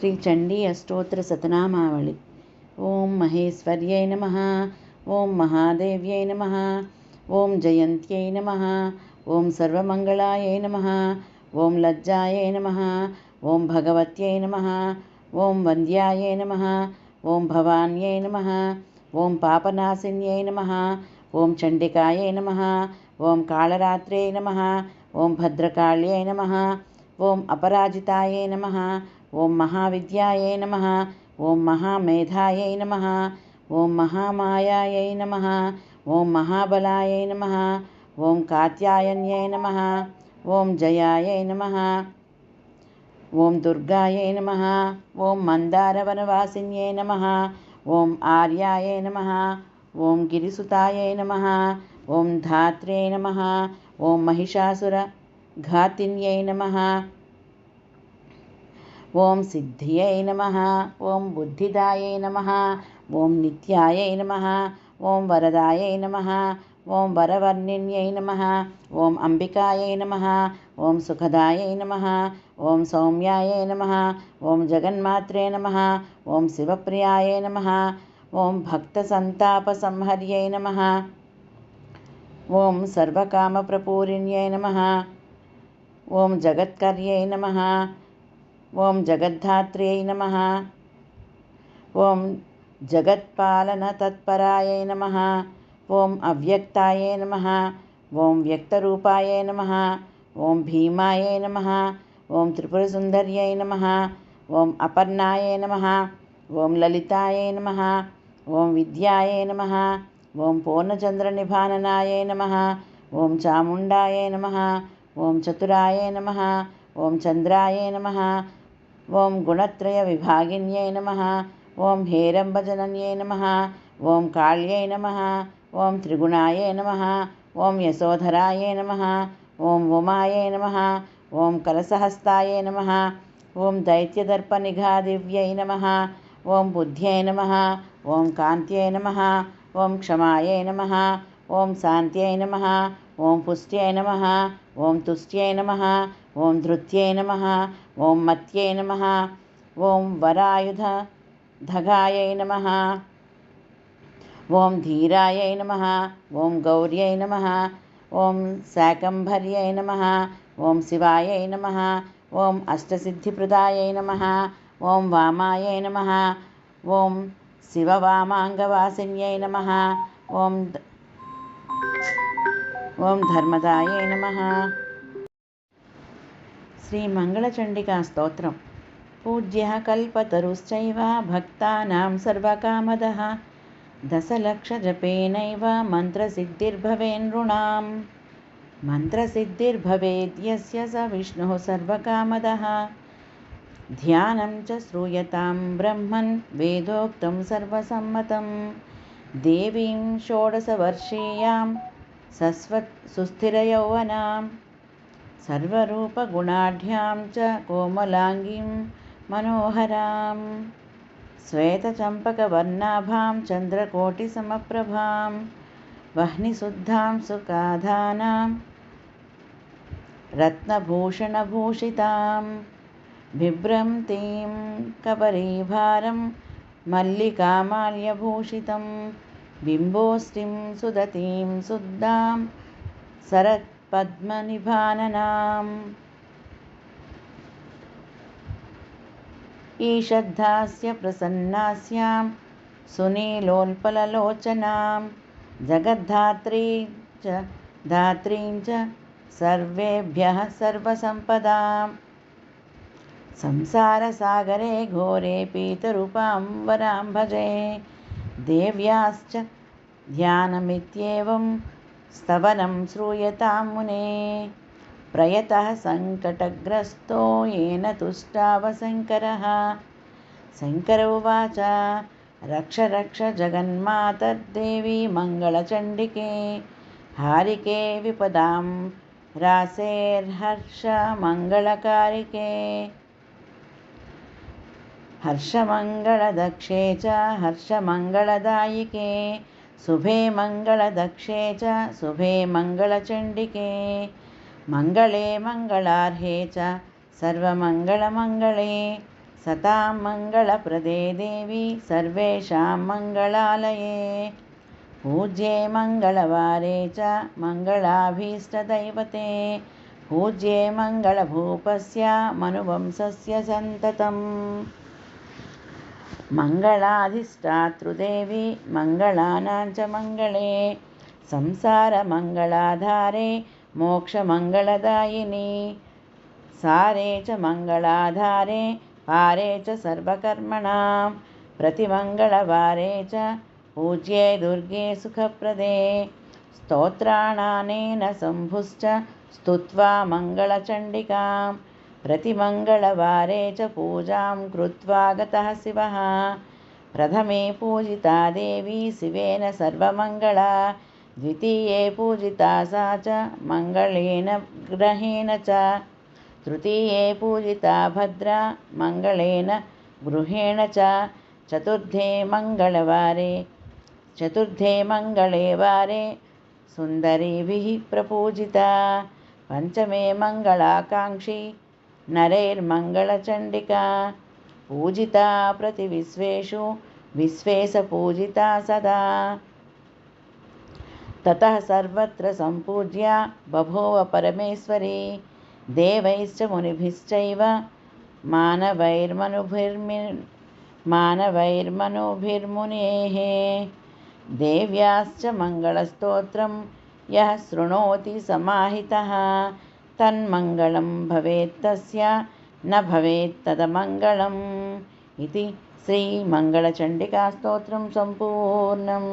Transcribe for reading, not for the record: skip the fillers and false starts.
శ్రీ చండీ అష్టోత్తర శతనామావళి. ఓం మహేశ్వర్యై నమః. ఓం మహాదేవ్యై నమః. ఓం జయంత్యై నమః. ఓం సర్వమంగళాయై నమః. ఓం లజ్జాయై నమః. ఓం భగవత్యై నమః. ఓం వంద్యాయై నమః. ఓం భవాన్యై నమః. ఓం పాపనాశిన్యై నమః. ఓం చండికాయై నమః. ఓం కాళరాత్ర్యై నమః. ఓం భద్రకాళ్యై నమః. ఓం అపరాజితాయై నమః. ఓం మహావిద్యాయై నమః. ఓం మహామేధాయై నమః. ఓం మహామాయాయై నమః. ఓం మహాబలాయై నమః. ఓం కాత్యాయన్యై నమః. ఓం జయాయై నమః. ఓం దుర్గాయై నమః. ఓం మందారవనవాసిన్యై నమః. ఓం ఆర్యాయై నమః. ఓం గిరిసుతాయై నమః. ఓం ధాత్రే నమః. ఓం మహిషాసురఘాతిన్యై నమః. ఓం సిద్ధియై నమః. ఓం బుద్ధిదాయై నమః. ఓం నిత్యాయై నమః. ఓం వరదాయై నమః. ఓం వరవర్ణిన్యై నమః. ఓం అంబికాయై నమః. ఓం సుఖదాయై నమః. ఓం సౌమ్యాయై నమః. ఓం జగన్మాత్రే నమః. ఓం శివప్రియాయై నమః. ఓం భక్తసంతాపసంహర్యై నమః. ఓం సర్వకామప్రపూరిణ్యై నమః. ఓం జగత్కర్యై నమః. ఓం జగద్ధాత్ర్యై నమః. ఓం జగత్పాలనతత్పరాయై నమః. ఓం అవ్యక్తాయై నమః. ఓం వ్యక్తరూపాయై నమః. ఓం భీమాయై నమః. ఓం త్రిపురసుందర్యై నమః. ఓం అపర్ణాయై నమః. ఓం లలితాయై నమః. ఓం విద్యాయై నమః. ఓం పూర్ణచంద్రనిభాననాయై నమః. ఓం చాముండాయై నమః. ఓం చతురాయై నమః. ఓం చంద్రాయై నమః. ఓం గుణత్రయ విభాగిన్యై నమః. ఓం హేరంబజనన్యై నమః. ఓం కాళ్యై నమః. ఓం త్రిగుణాయై నమః. ఓం యశోధరాయై నమః. ఓం ఉమాయై నమః. ఓం కలసహస్తాయై నమః. ఓం దైత్యదర్పనిఘాదివ్యై నమః. ఓం బుద్ధ్యై నమః. ఓం కాంత్యై నమః. ఓం క్షమాయై నమః. ఓం శాంత్యై నమః. ఓం పుష్ట్యై నమః. ఓం తుష్ట్యై నమః. ఓం ధృత్యై నమః. ఓం మత్యై నమః. ఓం వరాయుధగాయై నమః. ఓం ధీరాయై నమః. ఓం గౌర్యై నమః. ఓం శాకంభర్యై నమః. ఓం శివాయై నమః. ఓం అష్టసిద్ధిప్రదాయై నమః. ఓం వామాయై నమః. ఓం శివవామాంగవాసిన్యై నమః. ఓం ధర్మదాయై నమః. శ్రీ మంగళచండికా స్తోత్రం. పూజ్యః కల్పతరుశ్చైవ భక్తానాం సర్వకామదః దశలక్షజపేనైవ మంత్రసిద్ధిర్భవేన్నృణాం. మంత్రసిద్ధిర్భవేద్యస్య స విష్ణుః సర్వకామదః. ధ్యానం చ శ్రూయతాం బ్రహ్మన్ వేదోక్తం సర్వసమ్మతం. దేవీం షోడశవర్షీయాం సుస్థిరయౌవనాం సర్వరూపగుణాఢ్యాం చ కోమలాంగీం మనోహరాం. శ్వేతచంపకవర్ణాభాం చంద్రకోటిసమప్రభాం వహ్నిశుద్ధాం సుఖాధానాం రత్నభూషణభూషితాం బిభ్రంతీం కబరీభారం మల్లికామాల్యభూషితం బింబోష్టిం సుదతీం శుద్ధాం శరత్పద్మనిభాననాం. ఈషద్ధాస్య ప్రసన్నాస్యాం సునీలోల్పలలోచనాం జగద్ధాత్రీం చ సర్వేభ్యః సర్వసంపదాం. సంసారసాగరే ఘోరే పీతరూపాం వరాం భజే. దేవ్యాశ్చ ధ్యానమిత్యేవం స్తవనం శ్రూయతాం మునే. ప్రయతః సంకటగ్రస్తో येन तुष्टाव शङ्करः. शङ्कर उवाच रक्ष रक्ष जगन्मातर्देवी मङ्गलचण्डिके. हारिके विपदां रासेर्हर्षमङ्गलकारिके. हर्षमङ्गलदक्षे च हर्षमङ्गलदायिके. शुभे मङ्गलदक्षे च शुभे मङ्गलचण्डिके. मङ्गले मङ्गलार्हे च सर्वमङ्गलमङ्गले. सतां मङ्गलप्रदे देवी सर्वेषां मङ्गलालये। पूज्ये मङ्गलवारे च मङ्गलाभीष्टदैवते। पूज्ये मङ्गलभूपस्य मनुवंशस्य सन्ततम्। मङ्गलाधिष्ठातृदेवी मङ्गलानां च मङ्गले। संसारमङ्गलाधारे मोक्षमङ्गलदायिनी। सारे च मङ्गलाधारे पारे च सर्वकर्मणां। प्रतिमङ्गलवारे च पूज्ये दुर्गे सुखप्रदे। स्तोत्राणानेन सम्भुश्च स्तुत्वा मङ्गलचण्डिकां। प्रतिमङ्गलवारे च पूजां कृत्वा गतः शिवः। प्रथमे पूजिता देवी शिवेन सर्वमङ्गला। द्वितीये पूजिता सा च मङ्गलेन ग्रहेण च। तृतीये पूजिता भद्रा मङ्गलेन गृहेण च। चतुर्थे मङ्गले वारे सुन्दरीभिः प्रपूजिता। पञ्चमे मङ्गलाकाङ्क्षी नरैर्मङ्गलचण्डिका। पूजिता प्रतिविश्वेषु विश्वेश पूजिता सदा। ततः सर्वत्र सम्पूज्या बभूव परमेश्वरी। देवैश्च मुनिभिश्चैव मानवैर्मनुभिर्मुनेः। देव्याश्च मङ्गलस्तोत्रं यः शृणोति समाहितः तन्मङ्गलं भवेत्तस्य न भवेत् तदमङ्गलम् इति श्रीमङ्गलचण्डिकास्तोत्रं सम्पूर्णम्।